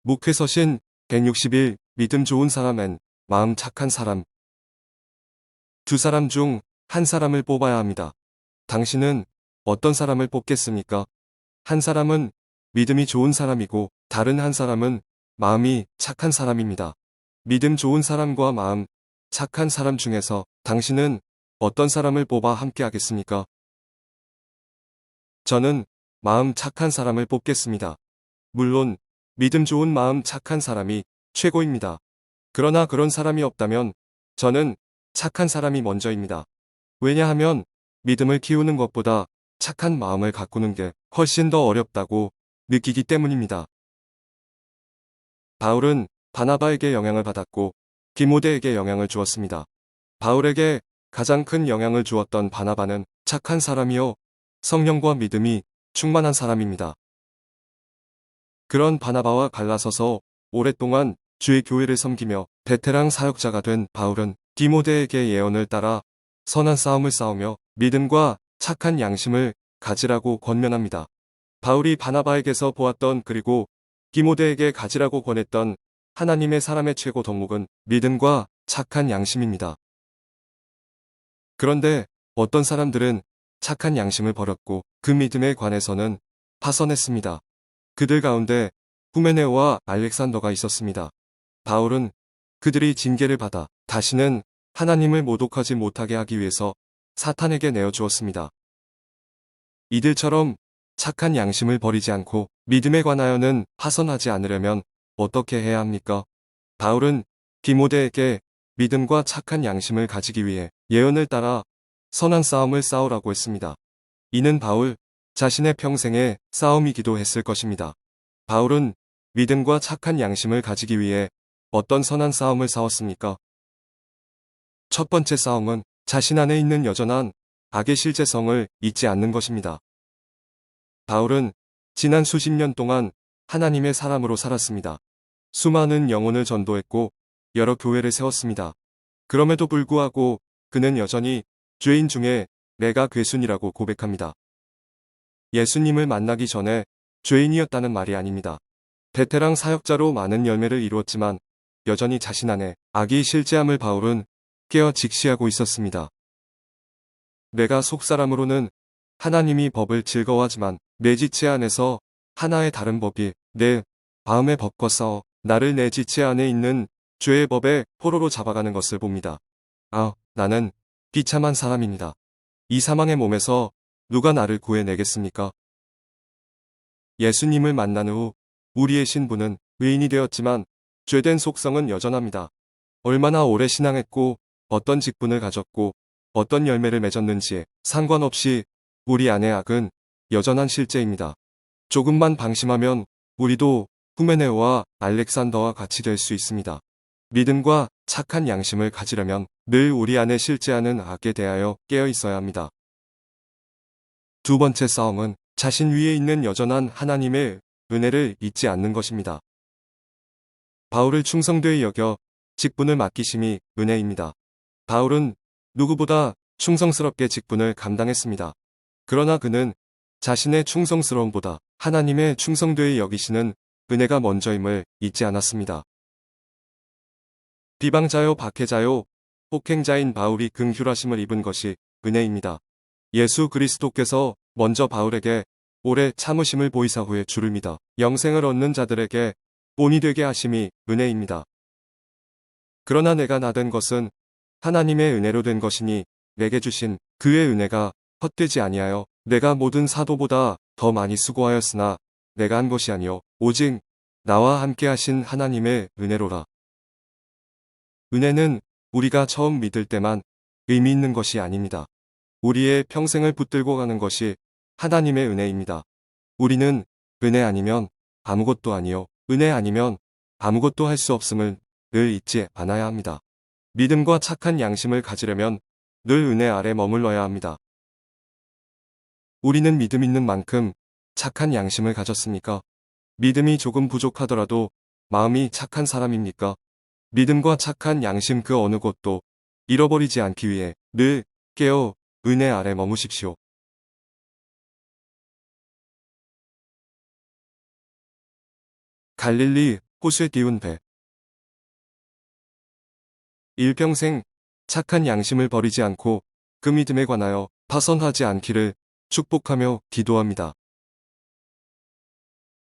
목회서신 161 믿음 좋은 사람은 마음 착한 사람. 두 사람 중 한 사람을 뽑아야 합니다. 당신은 어떤 사람을 뽑겠습니까? 한 사람은 믿음이 좋은 사람이고 다른 한 사람은 마음이 착한 사람입니다. 믿음 좋은 사람과 마음 착한 사람 중에서 당신은 어떤 사람을 뽑아 함께 하겠습니까? 저는 마음 착한 사람을 뽑겠습니다. 물론 믿음 좋은 마음 착한 사람이 최고입니다. 그러나 그런 사람이 없다면 저는 착한 사람이 먼저입니다. 왜냐하면 믿음을 키우는 것보다 착한 마음을 가꾸는 게 훨씬 더 어렵다고 느끼기 때문입니다. 바울은 바나바에게 영향을 받았고 디모데에게 영향을 주었습니다. 바울에게 가장 큰 영향을 주었던 바나바는 착한 사람이요 성령과 믿음이 충만한 사람입니다. 그런 바나바와 갈라서서 오랫동안 주의 교회를 섬기며 베테랑 사역자가 된 바울은 디모데에게 예언을 따라 선한 싸움을 싸우며 믿음과 착한 양심을 가지라고 권면합니다. 바울이 바나바에게서 보았던 그리고 디모데에게 가지라고 권했던 하나님의 사람의 최고 덕목은 믿음과 착한 양심입니다. 그런데 어떤 사람들은 착한 양심을 버렸고 그 믿음에 관해서는 파선했습니다. 그들 가운데 후메네오와 알렉산더가 있었습니다. 바울은 그들이 징계를 받아 다시는 하나님을 모독하지 못하게 하기 위해서 사탄에게 내어주었습니다. 이들처럼 착한 양심을 버리지 않고 믿음에 관하여는 파선하지 않으려면 어떻게 해야 합니까? 바울은 디모데에게 믿음과 착한 양심을 가지기 위해 예언을 따라 선한 싸움을 싸우라고 했습니다. 이는 바울 자신의 평생의 싸움이기도 했을 것입니다. 바울은 믿음과 착한 양심을 가지기 위해 어떤 선한 싸움을 싸웠습니까? 첫 번째 싸움은 자신 안에 있는 여전한 악의 실제성을 잊지 않는 것입니다. 바울은 지난 수십 년 동안 하나님의 사람으로 살았습니다. 수많은 영혼을 전도했고 여러 교회를 세웠습니다. 그럼에도 불구하고 그는 여전히 죄인 중에 내가 괴순이라고 고백합니다. 예수님을 만나기 전에 죄인이었다는 말이 아닙니다. 베테랑 사역자로 많은 열매를 이루었지만 여전히 자신 안에 악이 실제함을 바울은 깨어 직시하고 있었습니다. 내가 속사람으로는 하나님이 법을 즐거워하지만 내 지체 안에서 하나의 다른 법이 내 마음의 법과 싸워 나를 내 지체 안에 있는 죄의 법에 포로로 잡아가는 것을 봅니다. 나는 비참한 사람입니다. 이 사망의 몸에서 누가 나를 구해내겠습니까? 예수님을 만난 후 우리의 신부는 의인이 되었지만 죄된 속성은 여전합니다. 얼마나 오래 신앙했고 어떤 직분을 가졌고 어떤 열매를 맺었는지에 상관없이 우리 안의 악은 여전한 실제입니다. 조금만 방심하면 우리도 후메네오와 알렉산더와 같이 될 수 있습니다. 믿음과 착한 양심을 가지려면 늘 우리 안에 실제하는 악에 대하여 깨어 있어야 합니다. 두 번째 싸움은 자신 위에 있는 여전한 하나님의 은혜를 잊지 않는 것입니다. 바울을 충성되이 여겨 직분을 맡기심이 은혜입니다. 바울은 누구보다 충성스럽게 직분을 감당했습니다. 그러나 그는 자신의 충성스러움보다 하나님의 충성되이 여기시는 은혜가 먼저임을 잊지 않았습니다. 비방자요 박해자요 폭행자인 바울이 긍휼하심을 입은 것이 은혜입니다. 예수 그리스도께서 먼저 바울에게 오래 참으심을 보이사 후에 주를 믿어 영생을 얻는 자들에게 본이 되게 하심이 은혜입니다. 그러나 내가 나된 것은 하나님의 은혜로 된 것이니 내게 주신 그의 은혜가 헛되지 아니하여 내가 모든 사도보다 더 많이 수고하였으나 내가 한 것이 아니요 오직 나와 함께 하신 하나님의 은혜로라. 은혜는 우리가 처음 믿을 때만 의미 있는 것이 아닙니다. 우리의 평생을 붙들고 가는 것이 하나님의 은혜입니다. 우리는 은혜 아니면 아무것도 아니요 은혜 아니면 아무것도 할 수 없음을 늘 잊지 않아야 합니다. 믿음과 착한 양심을 가지려면 늘 은혜 아래 머물러야 합니다. 우리는 믿음 있는 만큼 착한 양심을 가졌습니까? 믿음이 조금 부족하더라도 마음이 착한 사람입니까? 믿음과 착한 양심 그 어느 것도 잃어버리지 않기 위해 늘 깨어 은혜 아래 머무십시오. 갈릴리 호수에 띄운 배. 일평생 착한 양심을 버리지 않고 그 믿음에 관하여 파선하지 않기를 축복하며 기도합니다.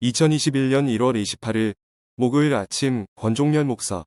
2021년 1월 28일 목요일 아침 권종렬 목사